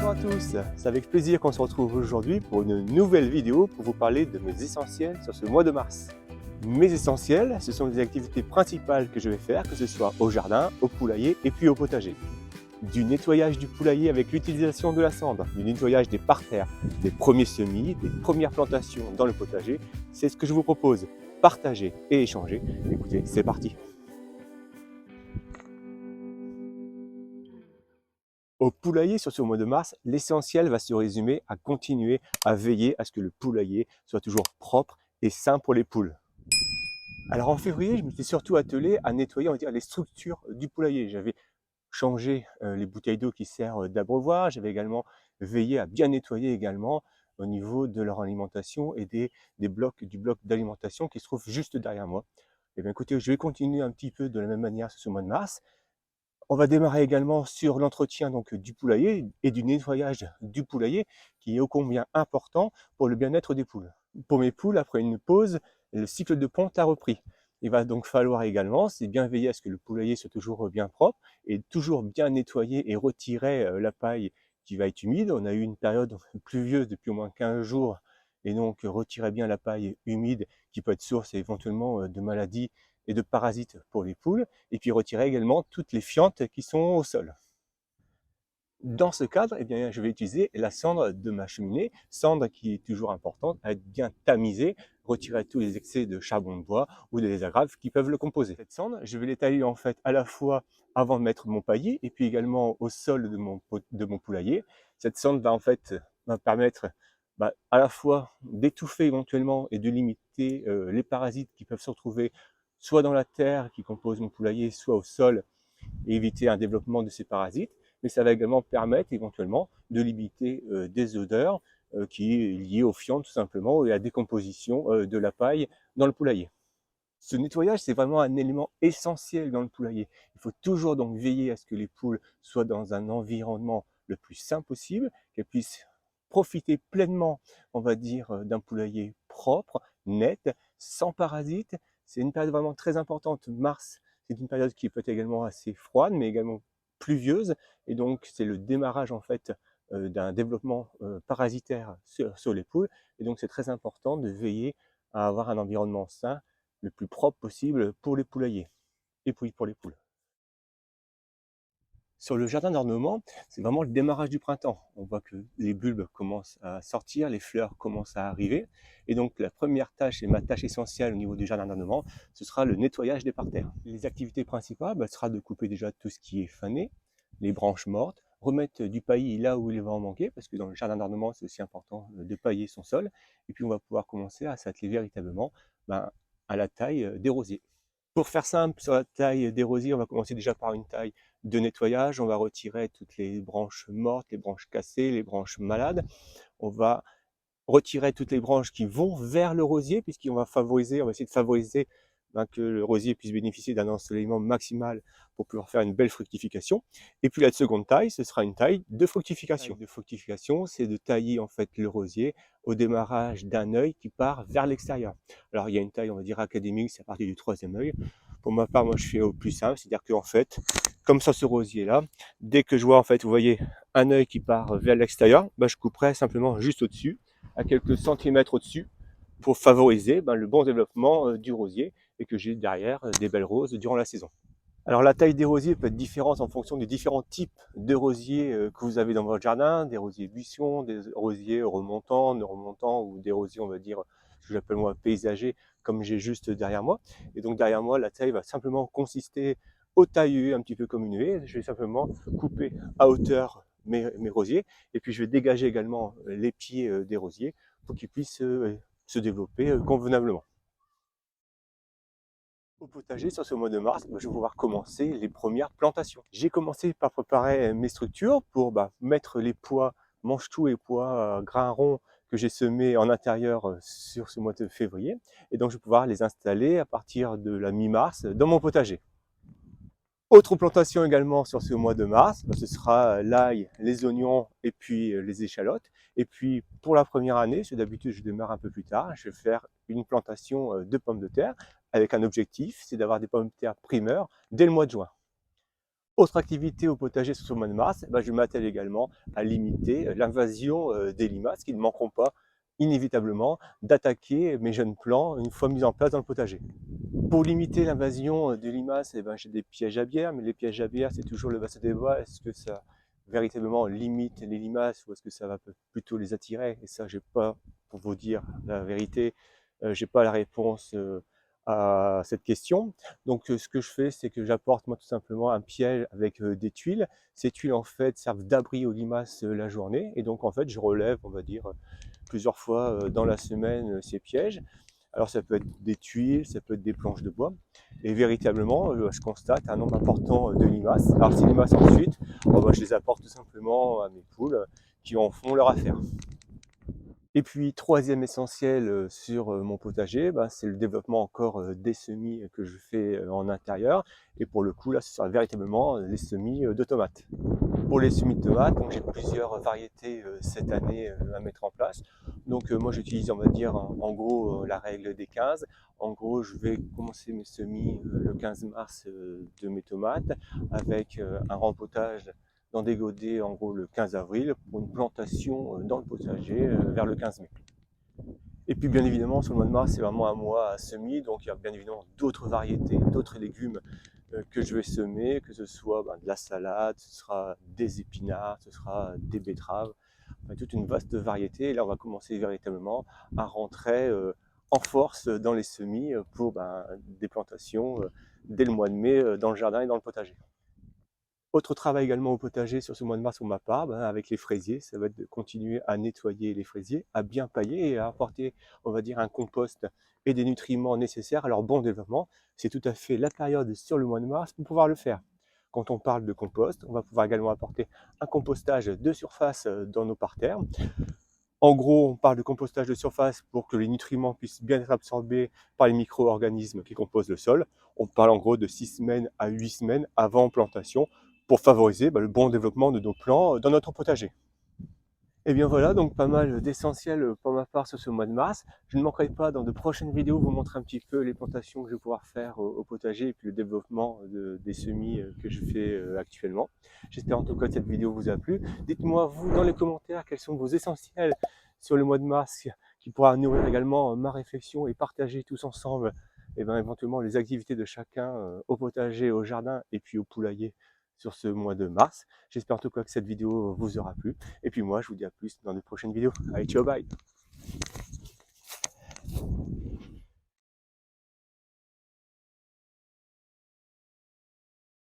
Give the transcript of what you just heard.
Bonjour à tous, c'est avec plaisir qu'on se retrouve aujourd'hui pour une nouvelle vidéo pour vous parler de mes essentiels sur ce mois de mars. Mes essentiels, ce sont les activités principales que je vais faire, que ce soit au jardin, au poulailler et puis au potager. Du nettoyage du poulailler avec l'utilisation de la cendre, du nettoyage des parterres, des premiers semis, des premières plantations dans le potager, c'est ce que je vous propose. Partager et échanger. Écoutez, c'est parti! Au poulailler sur ce mois de mars, l'essentiel va se résumer à continuer à veiller à ce que le poulailler soit toujours propre et sain pour les poules. Alors en février, je m'étais surtout attelé à nettoyer, on va dire, les structures du poulailler. J'avais changé les bouteilles d'eau qui servent d'abreuvoir, j'avais également veillé à bien nettoyer également au niveau de leur alimentation et du bloc d'alimentation qui se trouve juste derrière moi. Et bien écoutez, je vais continuer un petit peu de la même manière sur ce mois de mars. On va démarrer également sur l'entretien donc du poulailler et du nettoyage du poulailler qui est ô combien important pour le bien-être des poules. Pour mes poules, après une pause, le cycle de ponte a repris. Il va donc falloir également, c'est bien veiller à ce que le poulailler soit toujours bien propre et toujours bien nettoyer et retirer la paille qui va être humide. On a eu une période pluvieuse depuis au moins 15 jours et donc retirer bien la paille humide qui peut être source éventuellement de maladies et de parasites pour les poules, et puis retirer également toutes les fientes qui sont au sol. Dans ce cadre, eh bien, je vais utiliser la cendre de ma cheminée, cendre qui est toujours importante à être bien tamisée, retirer tous les excès de charbon de bois ou des agraves qui peuvent le composer. Cette cendre, je vais l'étaler en fait à la fois avant de mettre mon paillis et puis également au sol de mon poulailler. Cette cendre va en fait va permettre à la fois d'étouffer éventuellement et de limiter les parasites qui peuvent se retrouver soit dans la terre qui compose mon poulailler, soit au sol, et éviter un développement de ces parasites. Mais ça va également permettre éventuellement de limiter des odeurs qui est liée aux fientes tout simplement et à la décomposition de la paille dans le poulailler. Ce nettoyage, c'est vraiment un élément essentiel dans le poulailler. Il faut toujours donc veiller à ce que les poules soient dans un environnement le plus sain possible, qu'elles puissent profiter pleinement, on va dire, d'un poulailler propre, net, sans parasites. C'est une période vraiment très importante. Mars, c'est une période qui peut être également assez froide, mais également pluvieuse. Et donc, c'est le démarrage en fait d'un développement parasitaire sur les poules. Et donc, c'est très important de veiller à avoir un environnement sain le plus propre possible pour les poulaillers et puis pour les poules. Sur le jardin d'ornement, c'est vraiment le démarrage du printemps. On voit que les bulbes commencent à sortir, les fleurs commencent à arriver. Et donc la première tâche et ma tâche essentielle au niveau du jardin d'ornement, ce sera le nettoyage des parterres. Les activités principales sera de couper déjà tout ce qui est fané, les branches mortes, remettre du paillis là où il va en manquer, parce que dans le jardin d'ornement, c'est aussi important de pailler son sol. Et puis on va pouvoir commencer à s'atteler véritablement à la taille des rosiers. Pour faire simple, sur la taille des rosiers, on va commencer déjà par une taille de nettoyage. On va retirer toutes les branches mortes, les branches cassées, les branches malades. On va retirer toutes les branches qui vont vers le rosier, puisqu'on va favoriser, on va essayer de favoriser que le rosier puisse bénéficier d'un ensoleillement maximal pour pouvoir faire une belle fructification. Et puis la seconde taille, ce sera une taille de fructification. La taille de fructification, c'est de tailler en fait le rosier au démarrage d'un œil qui part vers l'extérieur. Alors il y a une taille, on va dire académique, c'est à partir du troisième œil. Pour ma part, moi je fais au plus simple, c'est-à-dire qu'en fait, comme ça ce rosier là, dès que je vois en fait, vous voyez, un œil qui part vers l'extérieur, je couperai simplement juste au-dessus, à quelques centimètres au-dessus, pour favoriser le bon développement du rosier et que j'ai derrière des belles roses durant la saison. Alors la taille des rosiers peut être différente en fonction des différents types de rosiers que vous avez dans votre jardin, des rosiers buissons, des rosiers remontants, non remontants ou des rosiers on va dire ce que j'appelle moi paysagers comme j'ai juste derrière moi. Et donc derrière moi la taille va simplement consister au tailler un petit peu comme une haie. Je vais simplement couper à hauteur mes rosiers et puis je vais dégager également les pieds des rosiers pour qu'ils puissent se développer convenablement. Au potager, sur ce mois de mars, je vais pouvoir commencer les premières plantations. J'ai commencé par préparer mes structures pour mettre les pois, mange-tout et pois grains ronds que j'ai semés en intérieur sur ce mois de février. Et donc je vais pouvoir les installer à partir de la mi-mars dans mon potager. Autre plantation également sur ce mois de mars, ce sera l'ail, les oignons et puis les échalotes. Et puis pour la première année, d'habitude je démarre un peu plus tard, je vais faire une plantation de pommes de terre avec un objectif, c'est d'avoir des pommes de terre primeurs dès le mois de juin. Autre activité au potager sur ce mois de mars, je m'attelle également à limiter l'invasion des limaces qui ne manqueront pas inévitablement d'attaquer mes jeunes plants une fois mis en place dans le potager. Pour limiter l'invasion des limaces, j'ai des pièges à bière, mais les pièges à bière, c'est toujours le vaste débat. Est-ce que ça véritablement limite les limaces ou est-ce que ça va plutôt les attirer? Et ça, j'ai pas, pour vous dire la vérité, j'ai pas la réponse à cette question. Donc ce que je fais, c'est que j'apporte moi tout simplement un piège avec des tuiles. Ces tuiles en fait servent d'abri aux limaces la journée et donc en fait je relève, on va dire, plusieurs fois dans la semaine ces pièges. Alors ça peut être des tuiles, ça peut être des planches de bois. Et véritablement, je constate un nombre important de limaces. Alors ces limaces ensuite, je les apporte tout simplement à mes poules qui en font leur affaire. Et puis troisième essentiel sur mon potager, c'est le développement encore des semis que je fais en intérieur. Et pour le coup là, ce sera véritablement les semis de tomates. Pour les semis de tomates, donc j'ai plusieurs variétés cette année à mettre en place. Donc moi j'utilise, on va dire, en gros la règle des 15. En gros, je vais commencer mes semis le 15 mars de mes tomates avec un rempotage dans des godets en gros le 15 avril pour une plantation dans le potager vers le 15 mai. Et puis bien évidemment sur le mois de mars c'est vraiment un mois à semis, donc il y a bien évidemment d'autres variétés, d'autres légumes que je vais semer, que ce soit de la salade, ce sera des épinards, ce sera des betteraves, toute une vaste variété. Et là on va commencer véritablement à rentrer en force dans les semis pour des plantations dès le mois de mai dans le jardin et dans le potager. Autre travail également au potager sur ce mois de mars pour ma part, avec les fraisiers, ça va être de continuer à nettoyer les fraisiers, à bien pailler et à apporter, on va dire, un compost et des nutriments nécessaires à leur bon développement. C'est tout à fait la période sur le mois de mars pour pouvoir le faire. Quand on parle de compost, on va pouvoir également apporter un compostage de surface dans nos parterres. En gros, on parle de compostage de surface pour que les nutriments puissent bien être absorbés par les micro-organismes qui composent le sol. On parle en gros de 6 semaines à 8 semaines avant plantation pour favoriser le bon développement de nos plants dans notre potager. Et bien voilà, donc pas mal d'essentiels pour ma part sur ce mois de mars. Je ne manquerai pas dans de prochaines vidéos vous montrer un petit peu les plantations que je vais pouvoir faire au potager et puis le développement des semis que je fais actuellement. J'espère en tout cas que cette vidéo vous a plu. Dites-moi vous dans les commentaires quels sont vos essentiels sur le mois de mars qui pourra nourrir également ma réflexion et partager tous ensemble éventuellement les activités de chacun au potager, au jardin et puis au poulailler sur ce mois de mars. J'espère en tout cas que cette vidéo vous aura plu. Et puis moi, je vous dis à plus dans de prochaines vidéos. Allez, ciao, bye!